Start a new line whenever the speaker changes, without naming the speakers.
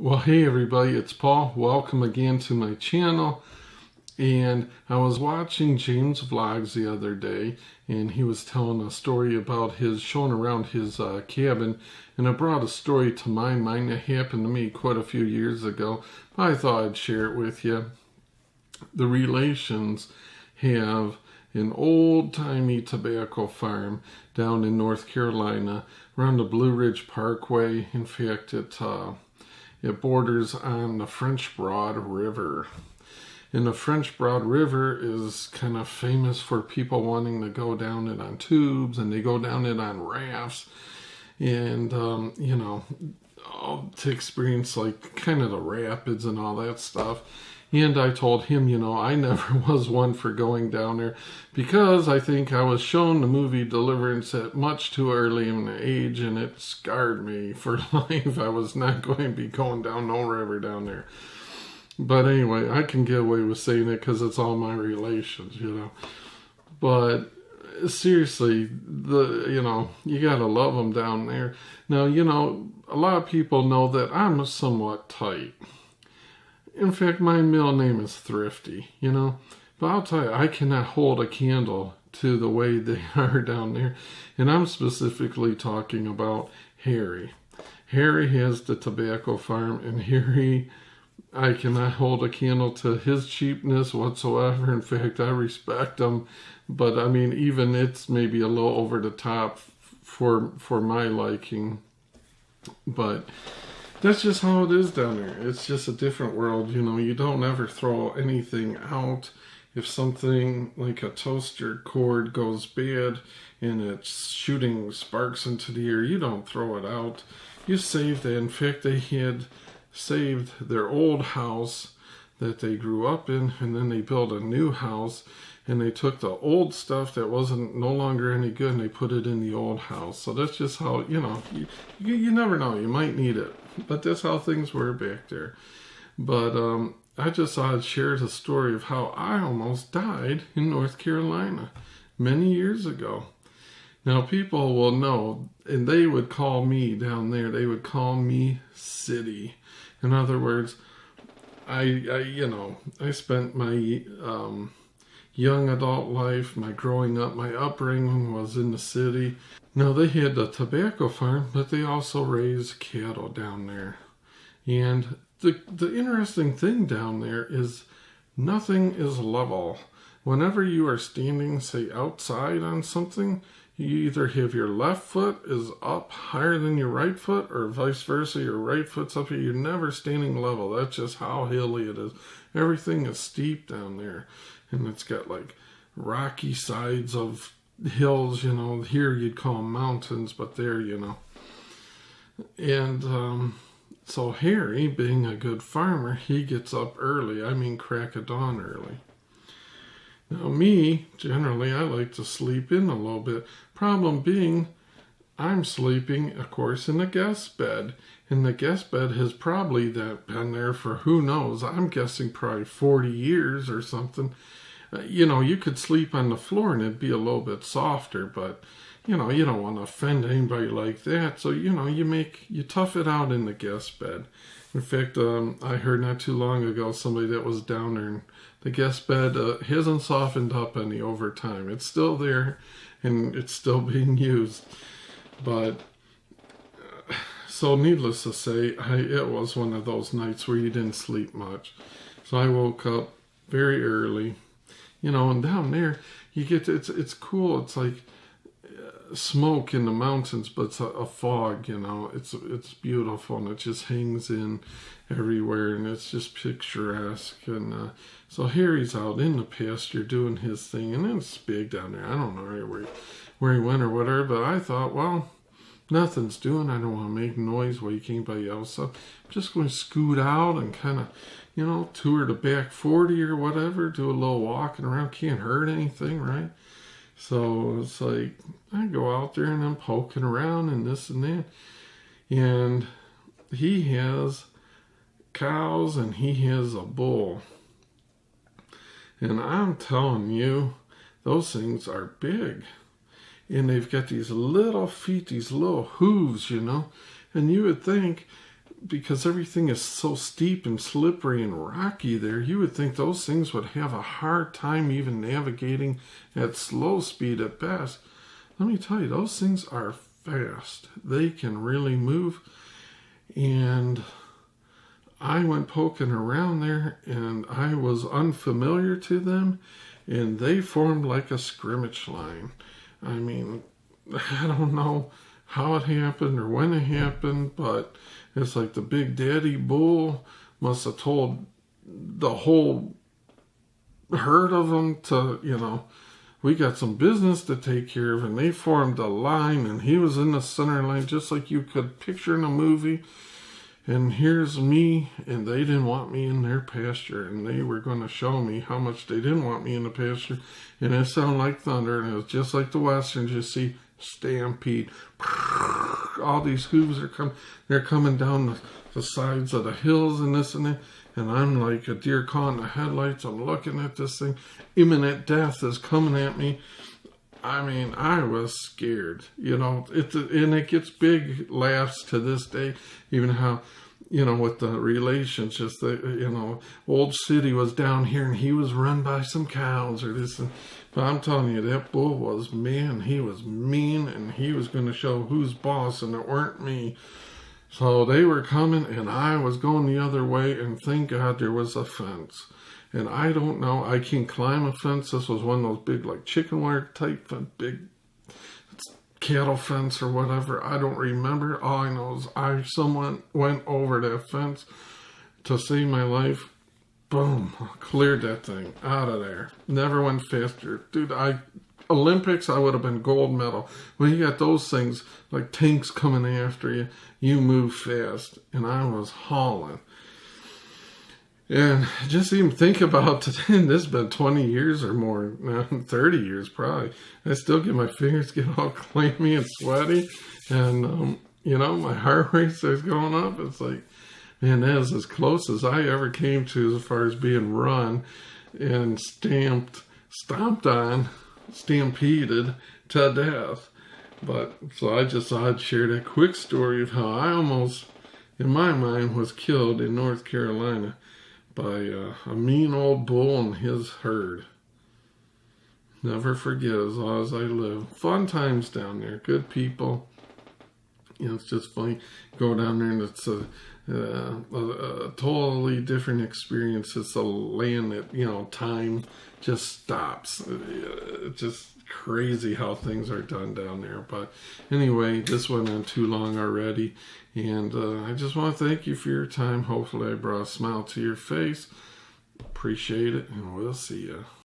Well, hey everybody, it's Paul. Welcome again to my channel. And I was watching James Vlogs the other day, and he was telling a story about showing around his cabin. And it brought a story to my mind that happened to me quite a few years ago. I thought I'd share it with you. The Relations have an old-timey tobacco farm down in North Carolina around the Blue Ridge Parkway. In fact, it borders on the French Broad River. And the French Broad River is kind of famous for people wanting to go down it on tubes, and they go down it on rafts. And, to experience like kind of the rapids and all that stuff. And I told him, I never was one for going down there because I think I was shown the movie Deliverance at much too early in the age, and it scarred me for life. I was not going to be going down no river down there. But anyway, I can get away with saying it because it's all my relations, But seriously, you gotta love them down there. Now, a lot of people know that I'm somewhat tight. In fact, my middle name is Thrifty, But I'll tell you, I cannot hold a candle to the way they are down there. And I'm specifically talking about Harry. Harry has the tobacco farm, and I cannot hold a candle to his cheapness whatsoever. In fact, I respect him. But, even it's maybe a little over the top for my liking. But that's just how it is down there. It's just a different world, You don't ever throw anything out. If something like a toaster cord goes bad and it's shooting sparks into the air, you don't throw it out. You save that. In fact, they had saved their old house that they grew up in, and then they built a new house, and they took the old stuff that wasn't no longer any good, and they put it in the old house. So that's just how, you never know, you might need it. But that's how things were back there. But I just thought I'd share the story of how I almost died in North Carolina many years ago. Now, people will know, and they would call me down there, they would call me City. In other words, I spent my young adult life, my growing up, my upbringing was in the city. Now, they had the tobacco farm, but they also raised cattle down there. And the interesting thing down there is nothing is level. Whenever you are standing, say, outside on something, you either have your left foot is up higher than your right foot, or vice versa, your right foot's up here. You're never standing level. That's just how hilly it is. Everything is steep down there. And it's got like rocky sides of hills, Here you'd call them mountains, but there, And so Harry, being a good farmer, he gets up early. Crack of dawn early. Now me, generally, I like to sleep in a little bit. Problem being, I'm sleeping, of course, in the guest bed. And the guest bed has probably been there for who knows. I'm guessing probably 40 years or something. You could sleep on the floor and it'd be a little bit softer, but, you don't want to offend anybody like that. So, you tough it out in the guest bed. In fact, I heard not too long ago somebody that was down there, and the guest bed hasn't softened up any over time. It's still there, and it's still being used. But, so needless to say, it was one of those nights where you didn't sleep much. So I woke up very early, and down there, you get to, it's cool. It's like smoke in the mountains, but it's a fog, it's beautiful, and it just hangs in everywhere, and it's just picturesque. And so Harry's out in the pasture doing his thing, and it's big down there. I don't know where he went or whatever, but I thought, well, nothing's doing. I don't want to make noise, wake anybody else up. I'm just going to scoot out and kind of, tour the back 40 or whatever, do a little walking around. Can't hurt anything, right? So it's like, I go out there and I'm poking around and this and that. And he has cows and he has a bull. And I'm telling you, those things are big. And they've got these little feet, these little hooves, And you would think because everything is so steep and slippery and rocky there, you would think those things would have a hard time even navigating at slow speed at best. Let me tell you, those things are fast. They can really move. And I went poking around there, and I was unfamiliar to them, and they formed like a scrimmage line. I mean, I don't know how it happened or when it happened, but it's like the big daddy bull must have told the whole herd of them to, we got some business to take care of, and they formed a line, and he was in the center line just like you could picture in a movie. And here's me, and they didn't want me in their pasture, and they were going to show me how much they didn't want me in the pasture. And it sounded like thunder, and it was just like the Westerns. You see, stampede. All these hooves are coming. They're coming down the sides of the hills and this and that. And I'm like a deer caught in the headlights. I'm looking at this thing. Imminent death is coming at me. I mean, I was scared, and it gets big laughs to this day, even how, with the relations, just Old City was down here and he was run by some cows or this. But I'm telling you, that bull was, man, he was mean, and he was going to show who's boss, and it weren't me. So they were coming, and I was going the other way, and thank God there was a fence. And I don't know, I can climb a fence. This was one of those big, like, chicken wire type, big cattle fence or whatever. I don't remember. All I know is someone went over that fence to save my life. Boom, cleared that thing out of there. Never went faster. Dude, Olympics, I would have been gold medal. When you got those things, like tanks coming after you, you move fast. And I was hauling. And just even think about today, this has been 20 years or more, now 30 years probably. I still get my fingers get all clammy and sweaty. And, my heart rate starts going up. It's like, man, that is as close as I ever came to as far as being run and stomped on, stampeded to death. But, so I just thought I'd share that quick story of how I almost, in my mind, was killed in North Carolina by a mean old bull and his herd. Never forget as long as I live. Fun times down there. Good people. It's just funny. Go down there and it's a totally different experience. It's a land that, time just stops. It's just crazy how things are done down there. But anyway, this went on too long already. And I just want to thank you for your time. Hopefully I brought a smile to your face. Appreciate it, and we'll see you.